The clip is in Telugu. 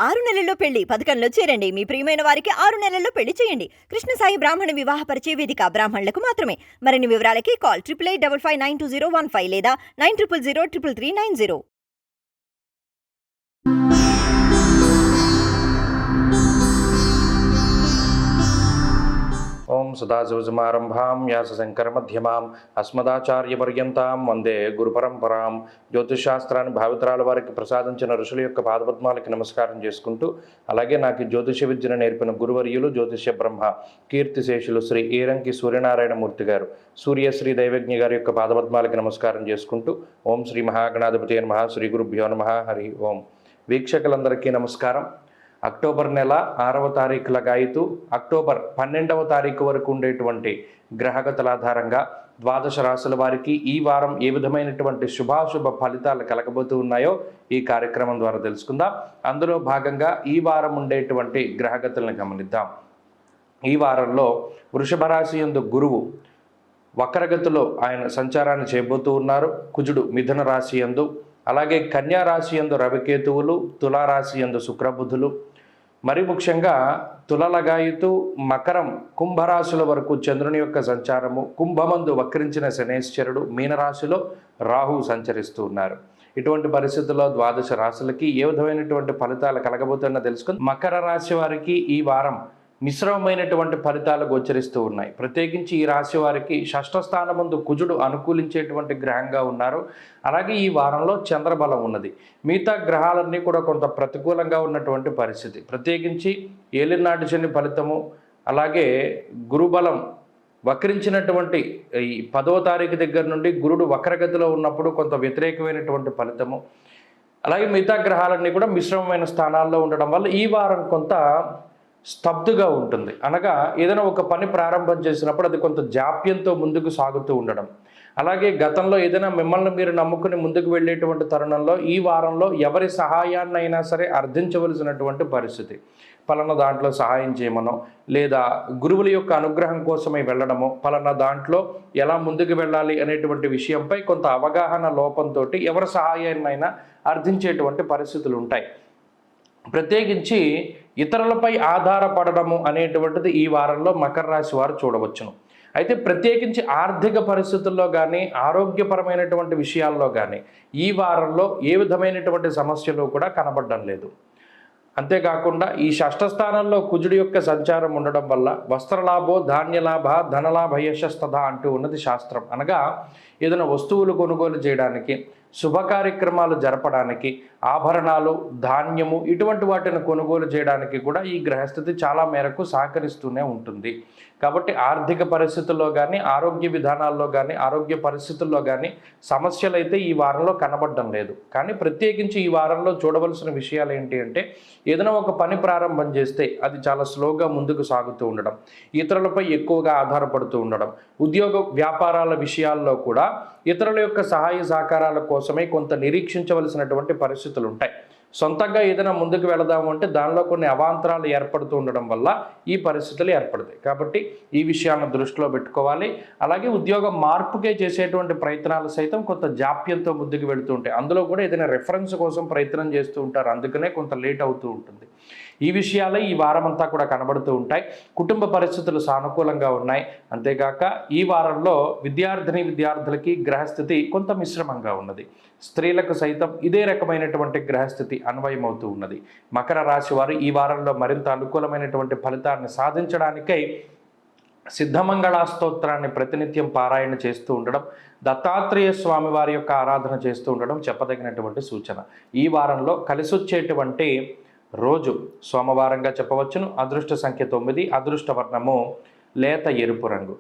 6 నెలల్లో పెళ్లి పథకంలో చేరండి. మీ ప్రియమైన వారికి 6 నెలల్లో పెళ్లి చేయండి. కృష్ణ సాయి బ్రాహ్మణ వివాహ పరిచయ వేదిక బ్రాహ్మణులకు మాత్రమే. మరిన్ని వివరాలకి కాల్ 8855592015 లేదా 9000333990. ఓం సదాశివసమారంభాం వ్యాసశంకరమధ్యమాం అస్మదాచార్యపర్యంతాం వందే గురుపరంపరాం. జ్యోతిషశాస్త్రాన్ని భావితరాల వారికి ప్రసాదించిన ఋషుల యొక్క పాదపద్మాలకి నమస్కారం చేసుకుంటూ, అలాగే నాకు జ్యోతిష విద్యను నేర్పిన గురువర్యులు జ్యోతిష బ్రహ్మ కీర్తిశేషులు శ్రీ ఈరంకి సూర్యనారాయణమూర్తి గారు, సూర్యశ్రీ దైవజ్ఞ గారి యొక్క పాదపద్మాలకి నమస్కారం చేసుకుంటూ, ఓం శ్రీ మహాగణాధిపతి నమః, శ్రీ గురుభ్యో నమః, హరి ఓం. వీక్షకులందరికీ నమస్కారం. అక్టోబర్ నెల 6వ తారీఖు లగాయితూ అక్టోబర్ 12వ తారీఖు వరకు ఉండేటువంటి గ్రహగతుల ఆధారంగా ద్వాదశ రాశుల వారికి ఈ వారం ఏ విధమైనటువంటి శుభాశుభ ఫలితాలు కలగబోతూ ఉన్నాయో ఈ కార్యక్రమం ద్వారా తెలుసుకుందాం. అందులో భాగంగా ఈ వారం ఉండేటువంటి గ్రహగతులను గమనిద్దాం. ఈ వారంలో వృషభ రాశి యందు గురువు వక్రగతిలో ఆయన సంచారాన్ని చేయబోతూ ఉన్నారు. కుజుడు మిథున రాశి యందు, అలాగే కన్యా రాశి యందు రవికేతువులు, తులారాశి యందు శుక్రబుధులు, మరి ముఖ్యంగా తులలగాయితూ మకరం కుంభరాశుల వరకు చంద్రుని యొక్క సంచారము, కుంభమందు వక్రించిన శనేశ్వరుడు, మీనరాశిలో రాహు సంచరిస్తూ ఉన్నారు. ఇటువంటి పరిస్థితుల్లో ద్వాదశ రాశులకి ఏ విధమైనటువంటి ఫలితాలు కలగబోతున్నా తెలుసుకుని, మకర రాశి వారికి ఈ వారం మిశ్రమమైనటువంటి ఫలితాలు గోచరిస్తూ ఉన్నాయి. ప్రత్యేకించి ఈ రాశి వారికి షష్ఠ స్థానమందు కుజుడు అనుకూలించేటువంటి గ్రహంగా ఉన్నారు. అలాగే ఈ వారంలో చంద్రబలం ఉన్నది. మిగతా గ్రహాలన్నీ కూడా కొంత ప్రతికూలంగా ఉన్నటువంటి పరిస్థితి. ప్రత్యేకించి ఏలినాటి శని ఫలితము, అలాగే గురుబలం వక్రించినటువంటి ఈ 10వ తారీఖు దగ్గర నుండి గురుడు వక్రగతిలో ఉన్నప్పుడు కొంత వ్యతిరేకమైనటువంటి ఫలితము, అలాగే మిగతా గ్రహాలన్నీ కూడా మిశ్రమమైన స్థానాల్లో ఉండడం వల్ల ఈ వారం కొంత స్తబ్దుగా ఉంటుంది. అనగా ఏదైనా ఒక పని ప్రారంభం చేసినప్పుడు అది కొంత జాప్యంతో ముందుకు సాగుతూ ఉండడం, అలాగే గతంలో ఏదైనా మిమ్మల్ని మీరు నమ్ముకుని ముందుకు వెళ్ళేటువంటి తరుణంలో ఈ వారంలో ఎవరి సహాయాన్నైనా సరే అర్థించవలసినటువంటి పరిస్థితి. పలానా దాంట్లో సహాయం చేయమనో, లేదా గురువుల యొక్క అనుగ్రహం కోసమై వెళ్ళడమో, పలానా దాంట్లో ఎలా ముందుకు వెళ్ళాలి అనేటువంటి విషయంపై కొంత అవగాహన లోపంతో ఎవరి సహాయాన్నైనా అర్థించేటువంటి పరిస్థితులు ఉంటాయి. ప్రత్యేకించి ఇతరులపై ఆధారపడడము అనేటువంటిది ఈ వారంలో మకర రాశి వారు చూడవచ్చును. అయితే ప్రత్యేకించి ఆర్థిక పరిస్థితుల్లో కానీ, ఆరోగ్యపరమైనటువంటి విషయాల్లో కానీ ఈ వారంలో ఏ విధమైనటువంటి సమస్యలు కూడా కనబడడం లేదు. అంతేకాకుండా ఈ షష్ఠ స్థానంలో కుజుడి యొక్క సంచారం ఉండడం వల్ల వస్త్రలాభో ధాన్యలాభ ధనలాభ యశస్తథ అంటూ ఉన్నది శాస్త్రం. అనగా ఏదైనా వస్తువులు కొనుగోలు చేయడానికి, శుభ కార్యక్రమాలు జరపడానికి, ఆభరణాలు, ధాన్యము ఇటువంటి వాటిని కొనుగోలు చేయడానికి కూడా ఈ గ్రహస్థితి చాలా మేరకు సహకరిస్తూనే ఉంటుంది. కాబట్టి ఆర్థిక పరిస్థితుల్లో కానీ, ఆరోగ్య విధానాల్లో కానీ, ఆరోగ్య పరిస్థితుల్లో కానీ సమస్యలు అయితే ఈ వారంలో కనబడడం లేదు. కానీ ప్రత్యేకించి ఈ వారంలో చూడవలసిన విషయాలు ఏంటి అంటే, ఏదైనా ఒక పని ప్రారంభం చేస్తే అది చాలా స్లోగా ముందుకు సాగుతూ ఉండడం, ఇతరులపై ఎక్కువగా ఆధారపడుతూ ఉండడం, ఉద్యోగ వ్యాపారాల విషయాల్లో కూడా ఇతరుల యొక్క సహాయ సహకారాల కోసమే కొంత నిరీక్షించవలసినటువంటి పరిస్థితులు ఉంటాయి. సొంతంగా ఏదైనా ముందుకు వెళదాము అంటే దానిలో కొన్ని అవాంతరాలు ఏర్పడుతూ ఉండడం వల్ల ఈ పరిస్థితులు ఏర్పడతాయి. కాబట్టి ఈ విషయాలను దృష్టిలో పెట్టుకోవాలి. అలాగే ఉద్యోగం మార్పుకే చేసేటువంటి ప్రయత్నాలు సైతం కొంత జాప్యంతో ముందుకు వెళుతూ ఉంటాయి. అందులో కూడా ఏదైనా రెఫరెన్స్ కోసం ప్రయత్నం చేస్తూ ఉంటారు, అందుకనే కొంత లేట్ అవుతూ ఉంటుంది. ఈ విషయాలే ఈ వారం అంతా కూడా కనబడుతూ ఉంటాయి. కుటుంబ పరిస్థితులు సానుకూలంగా ఉన్నాయి. అంతేగాక ఈ వారంలో విద్యార్థులకి గ్రహస్థితి కొంత మిశ్రమంగా ఉన్నది. స్త్రీలకు సైతం ఇదే రకమైనటువంటి గ్రహస్థితి అన్వయమవుతూ ఉన్నది. మకర రాశి వారు ఈ వారంలో మరింత అనుకూలమైనటువంటి ఫలితాన్ని సాధించడానికై సిద్ధమంగళ స్తోత్రాన్ని ప్రతినిత్యం పారాయణ చేస్తూ ఉండడం, దత్తాత్రేయ స్వామి వారి యొక్క ఆరాధన చేస్తూ ఉండడం చెప్పదగినటువంటి సూచన. ఈ వారంలో కలిసొచ్చేటువంటి రోజు సోమవారంగా చెప్పవచ్చును. అదృష్ట సంఖ్య 9, అదృష్ట వర్ణము లేత ఎరుపు రంగు.